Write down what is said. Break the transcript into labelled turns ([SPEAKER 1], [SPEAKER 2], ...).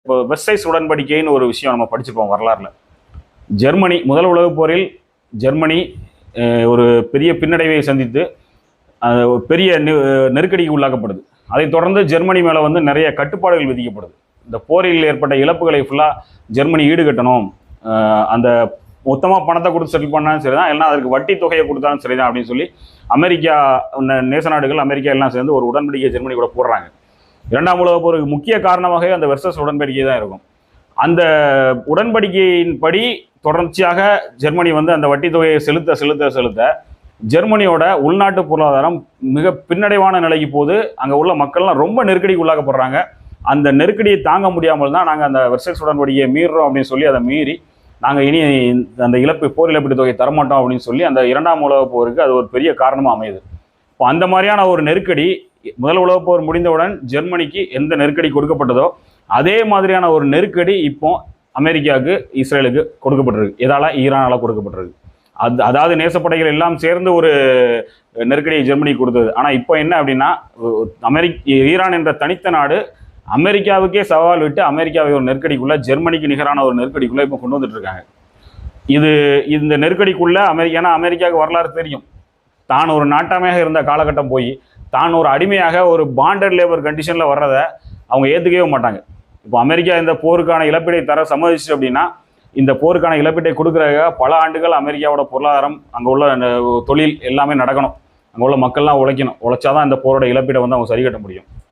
[SPEAKER 1] இப்போ வெர்சைஸ் உடன்படிக்கைன்னு ஒரு விஷயம் நம்ம படிச்சுப்போம் வரலாறுல. ஜெர்மனி முதல் உலகப் போரில் ஜெர்மனி ஒரு பெரிய பின்னடைவை சந்தித்து ஒரு பெரிய நெருக்கடிக்கு உள்ளாக்கப்படுது. அதைத் தொடர்ந்து ஜெர்மனி மேலே வந்து நிறைய கட்டுப்பாடுகள் விதிக்கப்படுது. இந்த போரில் ஏற்பட்ட இழப்புகளை ஃபுல்லாக ஜெர்மனி ஈடுகட்டணும், அந்த மொத்தமாக பணத்தை கொடுத்து செட்டில் பண்ணாலும் சரி தான், இல்லைனா அதற்கு வட்டி தொகையை கொடுத்தாலும் சரி தான் அப்படின்னு சொல்லி அமெரிக்கா, நேச நாடுகள், அமெரிக்கா எல்லாம் சேர்ந்து ஒரு உடன்படிக்கை ஜெர்மனி கூட போடுறாங்க. இரண்டாம் உலகப் போருக்கு முக்கிய காரணமாக அந்த வெர்சஸ் உடன்படிக்கை தான் இருக்கும். அந்த உடன்படிக்கையின்படி தொடர்ச்சியாக ஜெர்மனி வந்து அந்த வட்டி தொகையை செலுத்த செலுத்த செலுத்த ஜெர்மனியோட உள்நாட்டு பொருளாதாரம் மிக பின்னடைவான நிலைக்கு போது. அங்கே உள்ள மக்கள்லாம் ரொம்ப நெருக்கடிக்கு உள்ளாக்கப்படுறாங்க. அந்த நெருக்கடியை தாங்க முடியாமல் தான் நாங்கள் அந்த வெர்சைல்ஸ் உடன்படிக்கையை மீறுறோம் அப்படின்னு சொல்லி அதை மீறி நாங்கள் இனி அந்த போர் இழப்பீட்டு தொகையை தரமாட்டோம் அப்படின்னு சொல்லி அந்த இரண்டாம் உலகப் போருக்கு அது ஒரு பெரிய காரணமாக அமையுது. இப்போ அந்த மாதிரியான ஒரு நெருக்கடி முதல் உலகப் போர் முடிந்தவுடன் ஜெர்மனிக்கு எந்த நெருக்கடி கொடுக்கப்பட்டதோ அதே மாதிரியான ஒரு நெருக்கடி இப்போ அமெரிக்காவுக்கு, இஸ்ரேலுக்கு கொடுக்கப்பட்டிருக்கு. எதால? ஈரானால் கொடுக்கப்பட்டிருக்கு. அதாவது நேசப்படைகள் எல்லாம் சேர்ந்து ஒரு நெருக்கடியை ஜெர்மனி கொடுத்தது. ஆனால் இப்போ என்ன அப்படின்னா, ஈரான் என்ற தனித்த நாடு அமெரிக்காவுக்கே சவால் விட்டு அமெரிக்காவை ஒரு நெருக்கடிக்குள்ள, ஜெர்மனிக்கு நிகரான ஒரு நெருக்கடிக்குள்ள இப்போ கொண்டு வந்துட்டு இருக்காங்க. இந்த நெருக்கடிக்குள்ள ஏன்னா அமெரிக்காவுக்கு வரலாறு தெரியும். தான் ஒரு நாட்டாமையாக இருந்த காலகட்டம் போய் தான் ஒரு அடிமையாக ஒரு பாண்டட் லேபர் கண்டிஷனில் வர்றதை அவங்க ஏற்றுக்கவே மாட்டாங்க. இப்போ அமெரிக்கா இந்த போருக்கான இழப்பீடை தர சம்மதிச்சு அப்படின்னா இந்த போருக்கான இழப்பீட்டை கொடுக்குறதுக்காக பல ஆண்டுகள் அமெரிக்காவோட பொருளாதாரம், அங்கே உள்ள தொழில் எல்லாமே நடக்கணும். அங்கே உள்ள மக்கள்லாம் உழைக்கணும். உழைச்சாதான் இந்த போரோட இழப்பீடை வந்து அவங்க சரி கட்ட முடியும்.